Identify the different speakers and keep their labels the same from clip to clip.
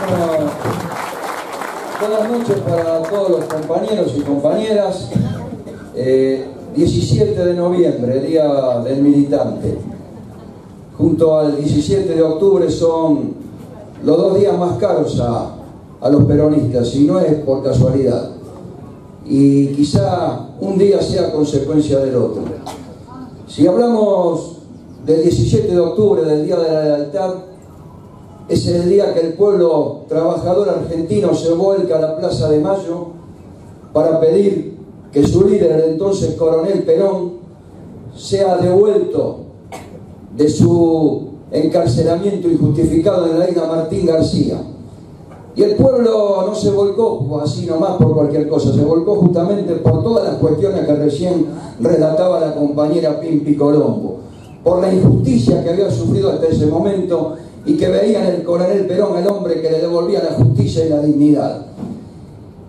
Speaker 1: Bueno, buenas noches para todos los compañeros y compañeras. 17 de noviembre, Día del Militante. Junto al 17 de octubre son los dos días más caros a los peronistas, y no es por casualidad. Y quizá un día sea consecuencia del otro. Si hablamos del 17 de octubre, del Día de la Lealtad, es el día que el pueblo trabajador argentino se vuelca a la Plaza de Mayo para pedir que su líder, el entonces coronel Perón, sea devuelto de su encarcelamiento injustificado en la isla Martín García. Y el pueblo no se volcó así nomás por cualquier cosa, se volcó justamente por todas las cuestiones que recién relataba la compañera Pimpi Colombo, por la injusticia que había sufrido hasta ese momento y que veía en el coronel Perón el hombre que le devolvía la justicia y la dignidad.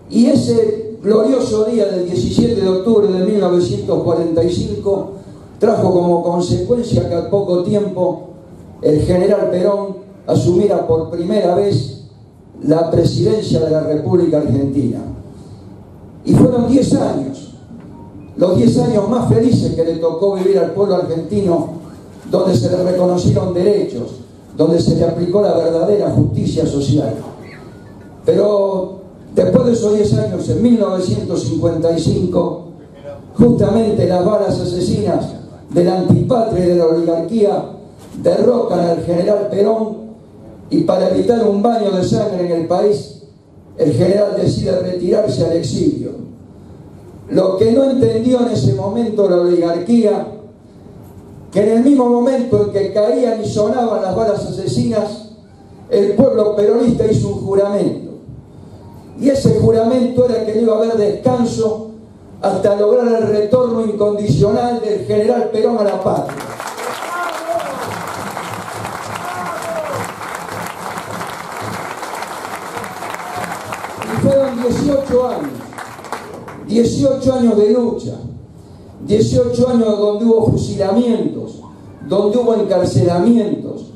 Speaker 1: Y ese glorioso día del 17 de octubre de 1945 trajo como consecuencia que al poco tiempo el general Perón asumiera por primera vez la presidencia de la República Argentina. Y fueron 10 años, los 10 años más felices que le tocó vivir al pueblo argentino, donde se le reconocieron derechos, donde se le aplicó la verdadera justicia social. Pero después de esos 10 años, en 1955, justamente las balas asesinas de la antipatria y de la oligarquía derrocan al general Perón, y para evitar un baño de sangre en el país, el general decide retirarse al exilio. Lo que no entendió en ese momento la oligarquía, que en el mismo momento en que caían y sonaban las balas asesinas, el pueblo peronista hizo un juramento. Y ese juramento era que no iba a haber descanso hasta lograr el retorno incondicional del general Perón a la patria. Y fueron 18 años de lucha, 18 años donde hubo fusilamientos, donde hubo encarcelamientos,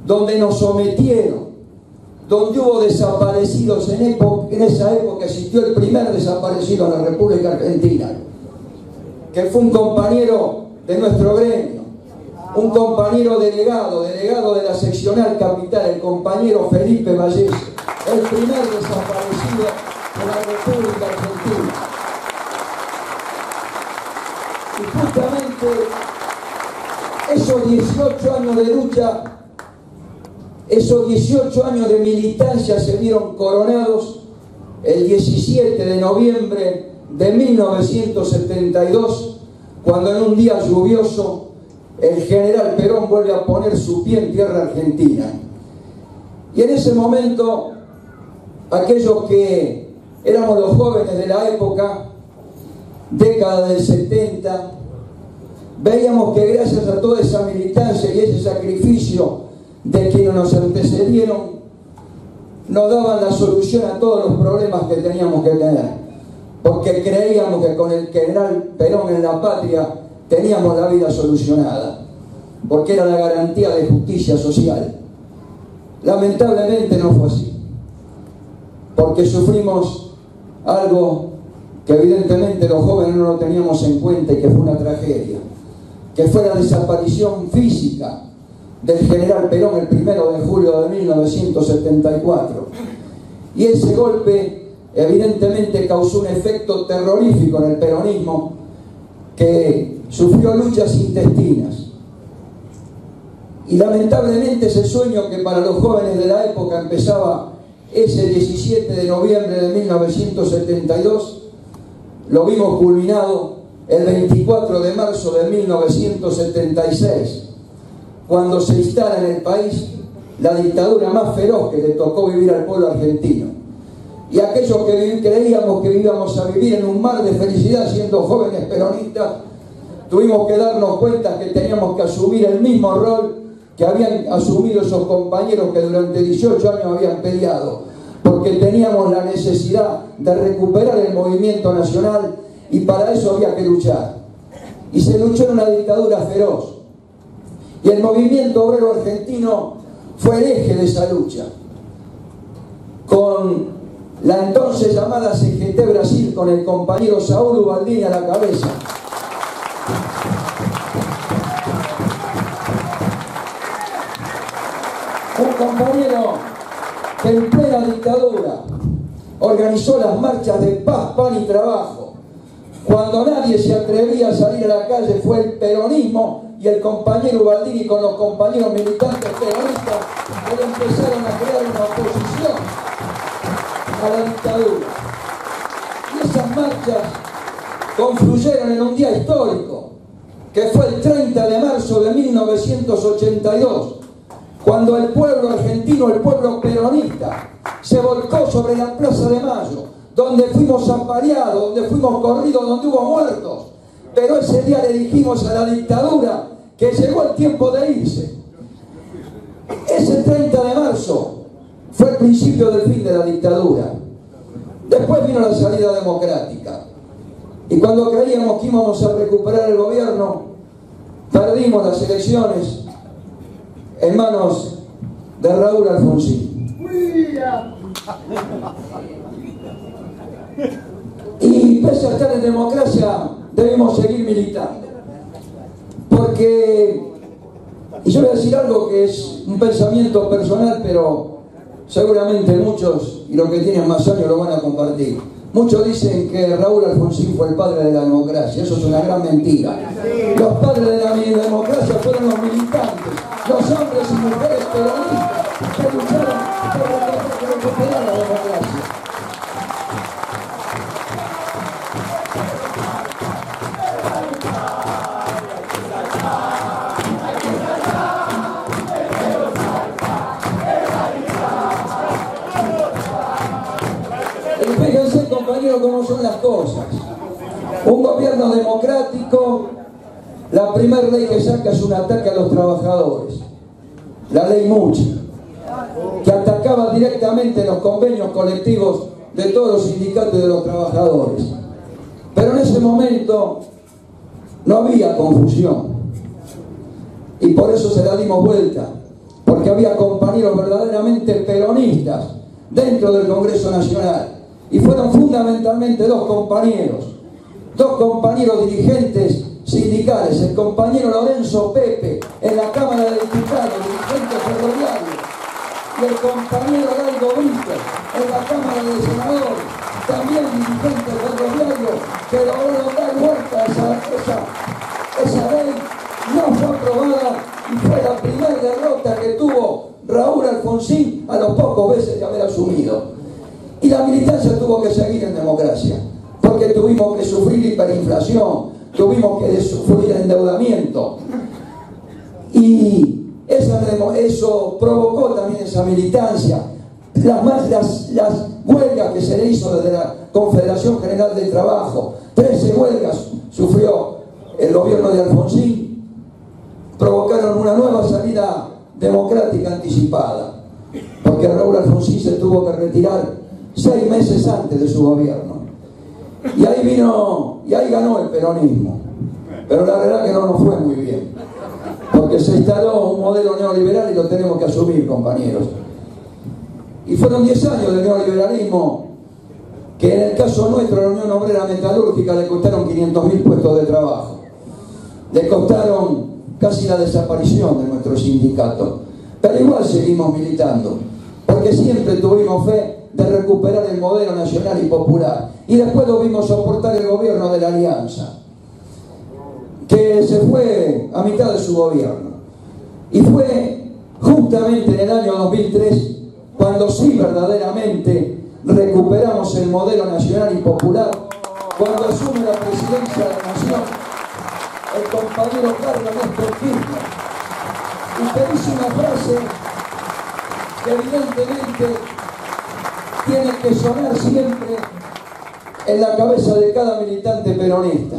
Speaker 1: donde nos sometieron, donde hubo desaparecidos. En esa época existió el primer desaparecido en la República Argentina, que fue un compañero de nuestro gremio, un compañero delegado de la seccional capital, el compañero Felipe Vallese, el primer desaparecido de la República Argentina. Y justamente esos 18 años de lucha, esos 18 años de militancia se vieron coronados el 17 de noviembre de 1972, cuando en un día lluvioso el general Perón vuelve a poner su pie en tierra argentina. Y en ese momento, aquellos que éramos los jóvenes de la época, década del 70, veíamos que gracias a toda esa militancia y ese sacrificio de quienes nos antecedieron, nos daban la solución a todos los problemas que teníamos que tener, porque creíamos que con el general Perón en la patria teníamos la vida solucionada, porque era la garantía de justicia social. Lamentablemente no fue así, porque sufrimos algo que evidentemente los jóvenes no lo teníamos en cuenta, y que fue una tragedia, que fue la desaparición física del general Perón el 1 de julio de 1974. Y ese golpe evidentemente causó un efecto terrorífico en el peronismo, que sufrió luchas intestinas. Y lamentablemente ese sueño que para los jóvenes de la época empezaba ese 17 de noviembre de 1972, lo vimos culminado el 24 de marzo de 1976, cuando se instala en el país la dictadura más feroz que le tocó vivir al pueblo argentino. Y aquellos que creíamos que íbamos a vivir en un mar de felicidad siendo jóvenes peronistas, tuvimos que darnos cuenta que teníamos que asumir el mismo rol que habían asumido esos compañeros que durante 18 años habían peleado, porque teníamos la necesidad de recuperar el movimiento nacional, y para eso había que luchar. Y se luchó en una dictadura feroz. Y el movimiento obrero argentino fue el eje de esa lucha. con la entonces llamada CGT Brasil, con el compañero Saúl Ubaldini a la cabeza. Un compañero que en plena dictadura organizó las marchas de paz, pan y trabajo. Cuando nadie se atrevía a salir a la calle fue el peronismo y el compañero Ubaldini con los compañeros militantes peronistas que empezaron a crear una oposición a la dictadura. Y esas marchas confluyeron en un día histórico, que fue el 30 de marzo de 1982, cuando el pueblo argentino, el pueblo peronista, se volcó sobre la Plaza de Mayo, donde fuimos apaleados, donde fuimos corridos, donde hubo muertos. Pero ese día le dijimos a la dictadura que llegó el tiempo de irse. Ese 30 de marzo fue el principio del fin de la dictadura. Después vino la salida democrática. Y cuando creíamos que íbamos a recuperar el gobierno, perdimos las elecciones en manos de Raúl Alfonsín. Y pese a estar en democracia, debemos seguir militando. Porque, y yo voy a decir algo que es un pensamiento personal, pero seguramente muchos, y los que tienen más años lo van a compartir. Muchos dicen que Raúl Alfonsín fue el padre de la democracia. Eso es una gran mentira. Los padres de la democracia fueron los militantes, los hombres y mujeres peronistas que lucharon por recuperar la democracia. Fíjense, compañeros, cómo son las cosas. Un gobierno democrático, la primera ley que saca es un ataque a los trabajadores, la ley Mucha, que atacaba directamente los convenios colectivos de todos los sindicatos y de los trabajadores. Pero en ese momento no había confusión y por eso se la dimos vuelta, porque había compañeros verdaderamente peronistas dentro del Congreso Nacional. Y fueron fundamentalmente dos compañeros dirigentes sindicales, el compañero Lorenzo Pepe en la Cámara de Diputados, dirigente ferroviario, y el compañero Galgo Brito en la Cámara de Senadores, también dirigente ferroviario, que logró dar vuelta esa ley. No fue aprobada y fue la primera derrota que tuvo Raúl Alfonsín a los pocos meses de haber asumido. Y la militancia tuvo que seguir en democracia, porque tuvimos que sufrir hiperinflación, tuvimos que sufrir endeudamiento. Y eso provocó también esa militancia. Las huelgas que se le hizo desde la Confederación General del Trabajo, 13 huelgas sufrió el gobierno de Alfonsín, provocaron una nueva salida democrática anticipada, porque Raúl Alfonsín se tuvo que retirar 6 meses antes de su gobierno. Y ahí ganó el peronismo. Pero la verdad que no nos fue muy bien, porque se instaló un modelo neoliberal y lo tenemos que asumir, compañeros. Y fueron 10 años de neoliberalismo que en el caso nuestro, la Unión Obrera Metalúrgica, le costaron 500.000 puestos de trabajo. Le costaron casi la desaparición de nuestro sindicato. Pero igual seguimos militando, porque siempre tuvimos fe de recuperar el modelo nacional y popular. Y después lo vimos soportar el gobierno de la Alianza, que se fue a mitad de su gobierno. Y fue justamente en el año 2003 cuando sí verdaderamente recuperamos el modelo nacional y popular, cuando asume la presidencia de la Nación el compañero Carlos Néstor Kirchner, y que dice una frase que evidentemente tiene que sonar siempre en la cabeza de cada militante peronista,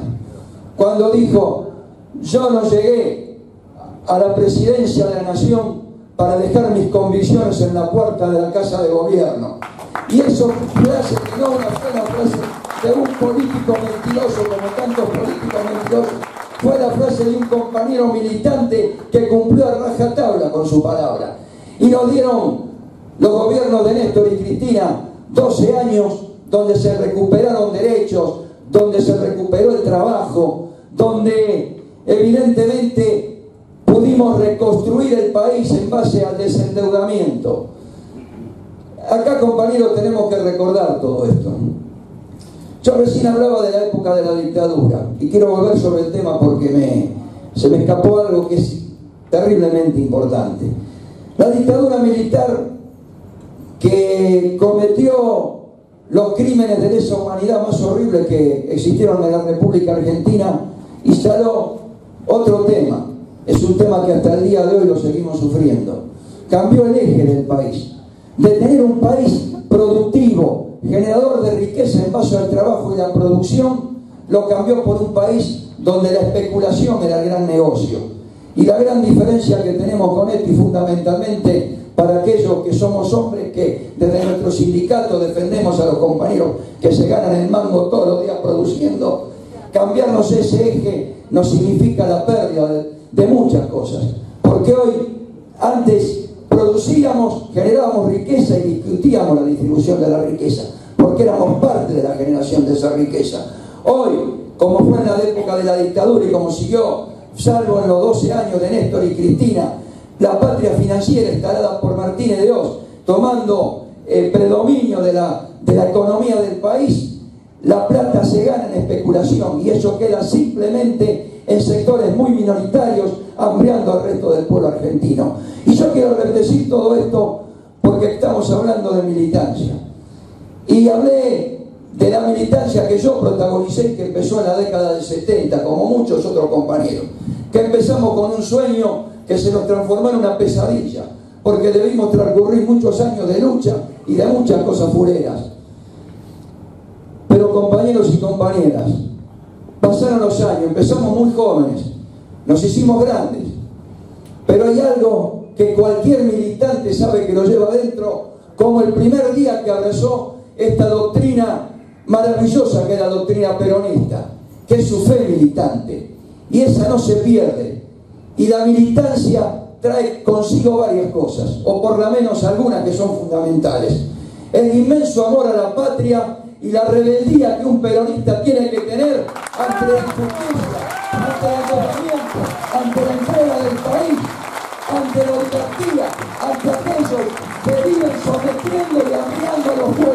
Speaker 1: cuando dijo: yo no llegué a la presidencia de la Nación para dejar mis convicciones en la puerta de la Casa de Gobierno. Y eso frase que no fue una frase de un político mentiroso como tantos políticos mentirosos, fue la frase de un compañero militante que cumplió a rajatabla con su palabra. Y nos dieron los gobiernos de Néstor y Cristina Cristina 12 años donde se recuperaron derechos, donde se recuperó el trabajo, donde evidentemente pudimos reconstruir el país en base al desendeudamiento. Acá, compañeros, tenemos que recordar todo esto. Yo recién hablaba de la época de la dictadura y quiero volver sobre el tema porque se me escapó algo que es terriblemente importante. La dictadura militar, que cometió los crímenes de lesa humanidad más horribles que existieron en la República Argentina, instaló otro tema. Es un tema que hasta el día de hoy lo seguimos sufriendo. Cambió el eje del país. De tener un país productivo, generador de riqueza en base al trabajo y la producción, lo cambió por un país donde la especulación era el gran negocio. Y la gran diferencia que tenemos con esto, y fundamentalmente para aquellos que somos hombres, que desde nuestro sindicato defendemos a los compañeros que se ganan el mango todos los días produciendo, cambiarnos ese eje nos significa la pérdida de muchas cosas. Porque hoy, antes producíamos, generábamos riqueza y discutíamos la distribución de la riqueza, porque éramos parte de la generación de esa riqueza. Hoy, como fue en la época de la dictadura y como siguió, salvo en los 12 años de Néstor y Cristina, la patria financiera instalada por Martínez de Oz, tomando el predominio de la economía del país, la plata se gana en especulación y eso queda simplemente en sectores muy minoritarios, hambriando al resto del pueblo argentino. Y yo quiero decir todo esto porque estamos hablando de militancia. Y hablé de la militancia que yo protagonicé, que empezó en la década del 70, como muchos otros compañeros, que empezamos con un sueño que se nos transformó en una pesadilla, porque debimos transcurrir muchos años de lucha y de muchas cosas fuleras. Pero, compañeros y compañeras, pasaron los años, empezamos muy jóvenes, nos hicimos grandes, pero hay algo que cualquier militante sabe que lo lleva adentro, como el primer día que abrazó esta doctrina maravillosa que es la doctrina peronista, que es su fe militante, y esa no se pierde. Y la militancia trae consigo varias cosas, o por lo menos algunas que son fundamentales: el inmenso amor a la patria y la rebeldía que un peronista tiene que tener ante la injusticia, ante el agotamiento, ante la entrega del país, ante la oligarquía, ante aquellos que viven sometiendo y hambriando a los pueblos.